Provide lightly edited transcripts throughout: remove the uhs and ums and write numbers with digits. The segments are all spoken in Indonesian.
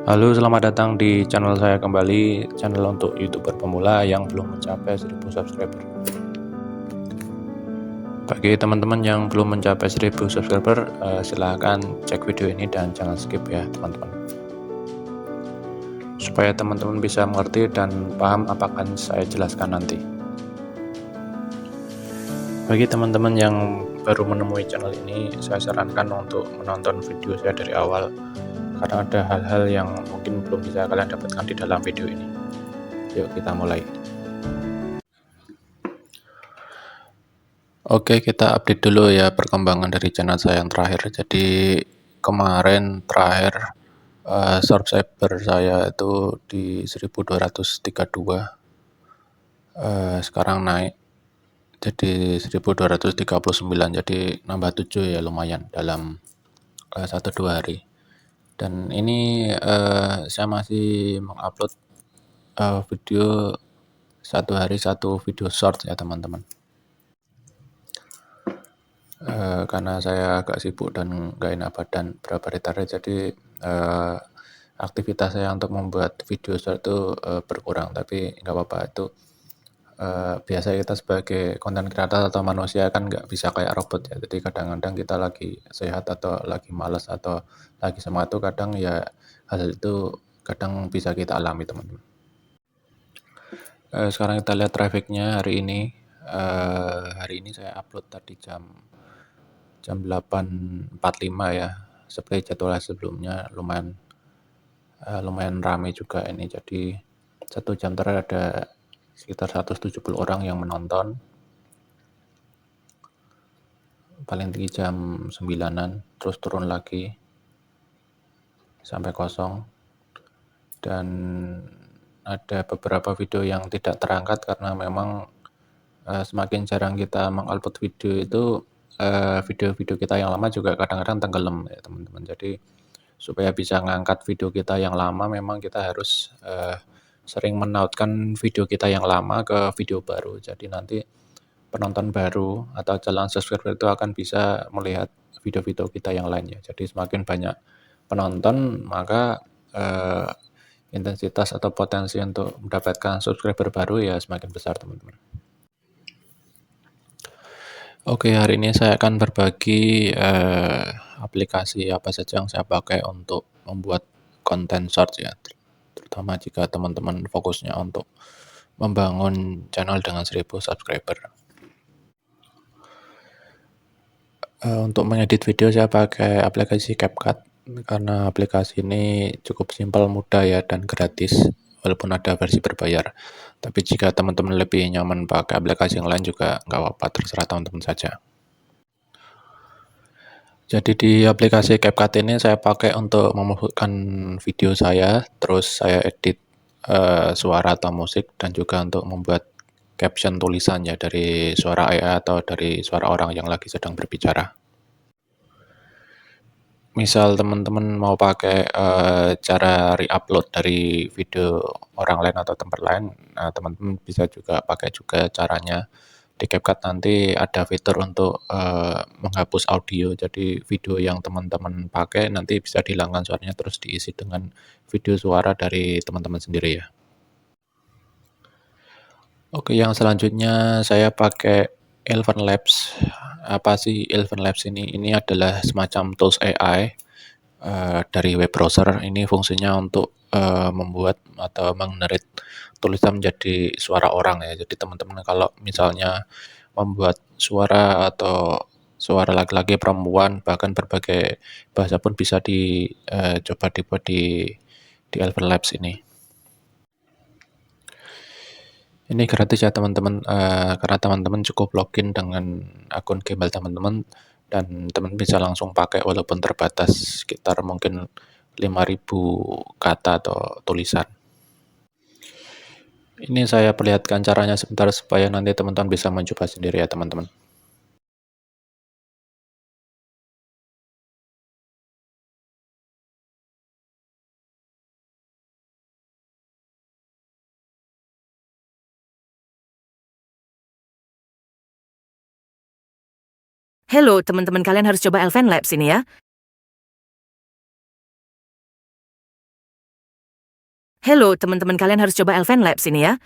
Halo, selamat datang di channel saya kembali, channel untuk YouTuber pemula yang belum mencapai 1000 subscriber. Bagi teman-teman yang belum mencapai 1000 subscriber, silahkan cek video ini dan jangan skip ya teman-teman. Supaya teman-teman bisa mengerti dan paham apa akan saya jelaskan nanti. Bagi teman-teman yang baru menemui channel ini, saya sarankan untuk menonton video saya dari awal karena ada hal-hal yang mungkin belum bisa kalian dapatkan di dalam video ini. Yuk kita mulai. Oke, kita update dulu ya perkembangan dari channel saya yang terakhir. Jadi kemarin terakhir subscriber saya itu di 1232, sekarang naik jadi 1239, jadi nambah 7 ya, lumayan dalam 1-2 hari. Dan ini saya masih mengupload video satu hari satu video short ya teman-teman. Karena saya agak sibuk dan nggak enak badan beberapa hari terakhir, jadi aktivitas saya untuk membuat video short itu berkurang, tapi nggak apa-apa, itu biasa kita sebagai konten kreator atau manusia kan nggak bisa kayak robot ya, jadi kadang-kadang kita lagi sehat atau lagi malas atau lagi semangat itu kadang ya hal itu kadang bisa kita alami teman-teman. Sekarang kita lihat trafficnya hari ini. Hari ini saya upload tadi jam 8.45 ya, seperti jadwal sebelumnya. Lumayan ramai juga ini, jadi 1 jam terakhir ada sekitar 170 orang yang menonton. Paling tinggi jam 9-an, terus turun lagi sampai kosong. Dan ada beberapa video yang tidak terangkat karena memang semakin jarang kita mengupload video itu, video-video kita yang lama juga kadang-kadang tenggelam ya teman-teman. Jadi supaya bisa ngangkat video kita yang lama, memang kita harus sering menautkan video kita yang lama ke video baru. Jadi nanti penonton baru atau calon subscriber itu akan bisa melihat video-video kita yang lainnya. Jadi semakin banyak penonton, maka intensitas atau potensi untuk mendapatkan subscriber baru ya semakin besar teman-teman. Oke, hari ini saya akan berbagi aplikasi apa saja yang saya pakai untuk membuat konten short ya, terutama jika teman-teman fokusnya untuk membangun channel dengan 1000 subscriber. Untuk mengedit video saya pakai aplikasi CapCut, karena aplikasi ini cukup simpel, mudah ya, dan gratis, walaupun ada versi berbayar. Tapi jika teman-teman lebih nyaman pakai aplikasi yang lain juga nggak apa-apa, terserah teman-teman saja. Jadi di aplikasi CapCut ini saya pakai untuk memasukkan video saya, terus saya edit suara atau musik, dan juga untuk membuat caption tulisannya dari suara AI atau dari suara orang yang lagi sedang berbicara. Misal teman-teman mau pakai cara re-upload dari video orang lain atau tempat lain, nah teman-teman bisa juga pakai juga caranya. Di CapCut nanti ada fitur untuk menghapus audio, jadi video yang teman-teman pakai nanti bisa dihilangkan suaranya, terus diisi dengan video suara dari teman-teman sendiri ya. Oke, yang selanjutnya saya pakai Eleven Labs. Apa sih Eleven Labs ini? Ini adalah semacam tools AI dari web browser. Ini fungsinya untuk membuat atau mengenerate tulisan menjadi suara orang ya. Jadi teman-teman kalau misalnya membuat suara atau suara laki-laki, perempuan, bahkan berbagai bahasa pun bisa dicoba dibuat di Eleven Labs ini. Ini gratis ya teman-teman, karena teman-teman cukup login dengan akun Gmail teman-teman, dan teman bisa langsung pakai walaupun terbatas sekitar mungkin 5.000 kata atau tulisan. Ini saya perlihatkan caranya sebentar supaya nanti teman-teman bisa mencoba sendiri ya teman-teman. Hello, teman-teman kalian harus coba Elven Labs ini ya. Hello, teman-teman kalian harus coba Elven Labs ini ya.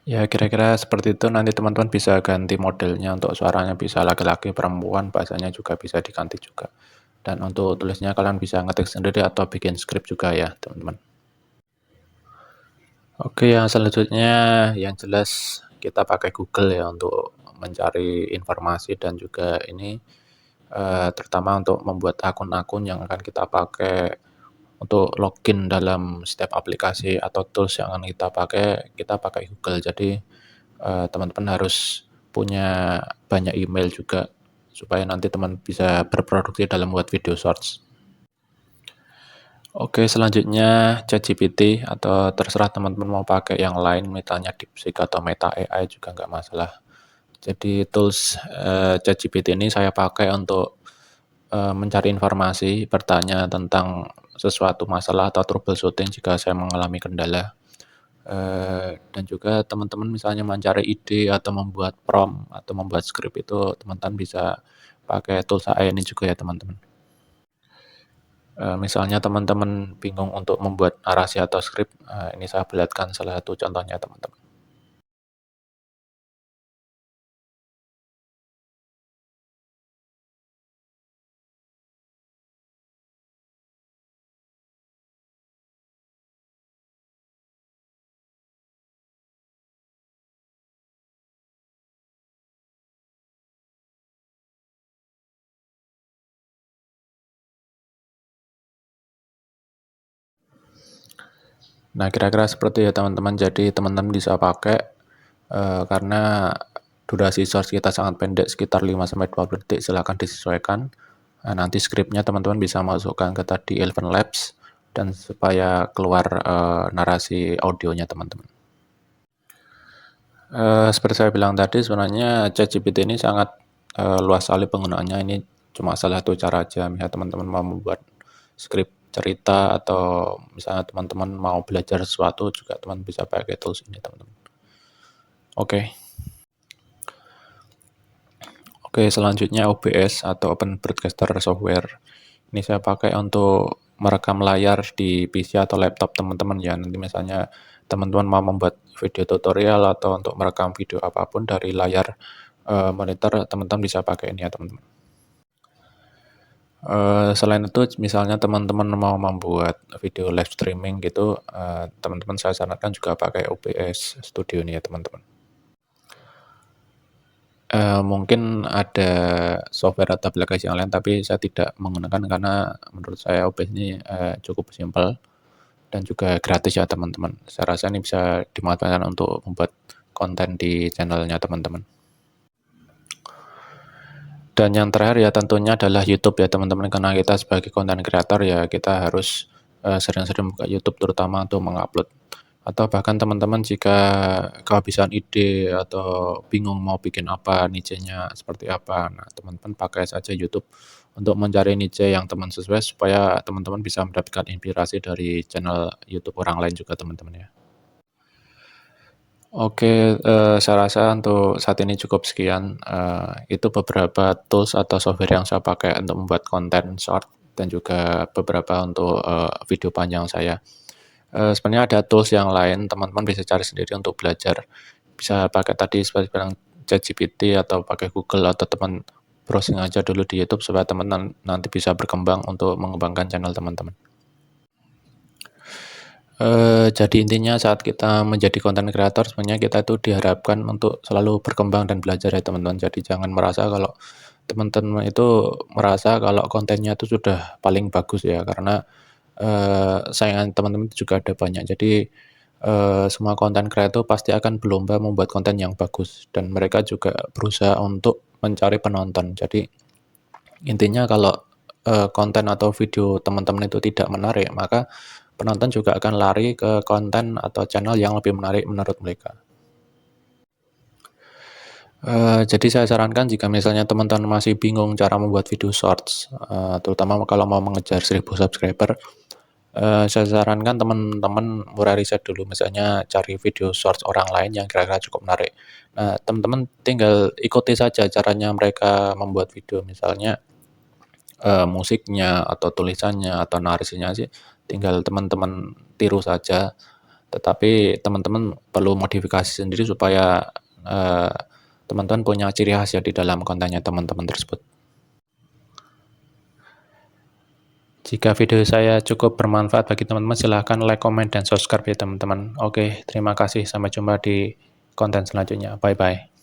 Ya, kira-kira seperti itu. Nanti teman-teman bisa ganti modelnya, untuk suaranya bisa laki-laki, perempuan, bahasanya juga bisa diganti juga. Dan untuk tulisnya kalian bisa ngetik sendiri atau bikin skrip juga ya, teman-teman. Oke, yang selanjutnya yang jelas kita pakai Google ya untuk mencari informasi dan juga ini terutama untuk membuat akun-akun yang akan kita pakai untuk login dalam setiap aplikasi atau tools yang akan kita pakai Google. Jadi teman-teman harus punya banyak email juga supaya nanti teman bisa berproduksi dalam buat video shorts. Oke, selanjutnya ChatGPT atau terserah teman-teman mau pakai yang lain, misalnya DeepSeek atau Meta AI juga nggak masalah. Jadi tools ChatGPT ini saya pakai untuk mencari informasi, bertanya tentang sesuatu masalah atau troubleshooting jika saya mengalami kendala. Dan juga teman-teman misalnya mencari ide atau membuat prompt atau membuat skrip itu teman-teman bisa pakai tools AI ini juga ya teman-teman. Misalnya teman-teman bingung untuk membuat narasi atau skrip, ini saya perlihatkan salah satu contohnya teman-teman. Nah, kira-kira seperti ya teman-teman. Jadi teman-teman bisa pakai karena durasi source kita sangat pendek, sekitar 5-20 detik, silahkan disesuaikan. Nah, nanti skripnya teman-teman bisa masukkan ke tadi Elven Labs dan supaya keluar narasi audionya teman-teman. Seperti saya bilang tadi, sebenarnya ChatGPT ini sangat luas sekali penggunaannya. Ini cuma salah satu cara aja. Misalnya teman-teman mau membuat skrip cerita atau misalnya teman-teman mau belajar sesuatu juga teman bisa pakai tools ini teman-teman. Oke. Oke, selanjutnya OBS atau Open Broadcaster Software. Ini saya pakai untuk merekam layar di PC atau laptop teman-teman ya. Nanti misalnya teman-teman mau membuat video tutorial atau untuk merekam video apapun dari layar monitor, teman-teman bisa pakai ini ya teman-teman. Selain itu misalnya teman-teman mau membuat video live streaming gitu, teman-teman saya sarankan juga pakai OBS Studio nih ya teman-teman. Mungkin ada software atau aplikasi yang lain, tapi saya tidak menggunakan karena menurut saya OBS ini cukup simpel dan juga gratis ya teman-teman. Saya rasa ini bisa dimanfaatkan untuk membuat konten di channelnya teman-teman. Dan yang terakhir ya tentunya adalah YouTube ya teman-teman, karena kita sebagai content creator ya kita harus sering-sering buka YouTube terutama untuk mengupload. Atau bahkan teman-teman jika kehabisan ide atau bingung mau bikin apa, niche-nya seperti apa, nah teman-teman pakai saja YouTube untuk mencari niche yang teman sesuai supaya teman-teman bisa mendapatkan inspirasi dari channel YouTube orang lain juga teman-teman ya. Oke, saya rasa untuk saat ini cukup sekian, itu beberapa tools atau software yang saya pakai untuk membuat konten short dan juga beberapa untuk, video panjang saya. Sebenarnya ada tools yang lain, teman-teman bisa cari sendiri untuk belajar. Bisa pakai tadi seperti bilang ChatGPT atau pakai Google atau teman browsing aja dulu di YouTube supaya teman nanti bisa berkembang untuk mengembangkan channel teman-teman. Jadi intinya saat kita menjadi content creator sebenarnya kita itu diharapkan untuk selalu berkembang dan belajar ya teman-teman. Jadi jangan merasa kalau teman-teman itu merasa kalau kontennya itu sudah paling bagus ya, karena saingan teman-teman itu juga ada banyak. Jadi semua konten kreator pasti akan berlomba membuat konten yang bagus dan mereka juga berusaha untuk mencari penonton. Jadi intinya kalau konten atau video teman-teman itu tidak menarik, maka penonton juga akan lari ke konten atau channel yang lebih menarik menurut mereka. Jadi saya sarankan jika misalnya teman-teman masih bingung cara membuat video shorts, terutama kalau mau mengejar 1000 subscriber, saya sarankan teman-teman mulai riset dulu, misalnya cari video shorts orang lain yang kira-kira cukup menarik. Nah, teman-teman tinggal ikuti saja caranya mereka membuat video, misalnya musiknya atau tulisannya atau narasinya sih tinggal teman-teman tiru saja, tetapi teman-teman perlu modifikasi sendiri supaya, teman-teman punya ciri khas ya di dalam kontennya teman-teman tersebut. Jika video saya cukup bermanfaat bagi teman-teman, silahkan like, comment, dan subscribe ya teman-teman. Oke, terima kasih. Sampai jumpa di konten selanjutnya. Bye-bye.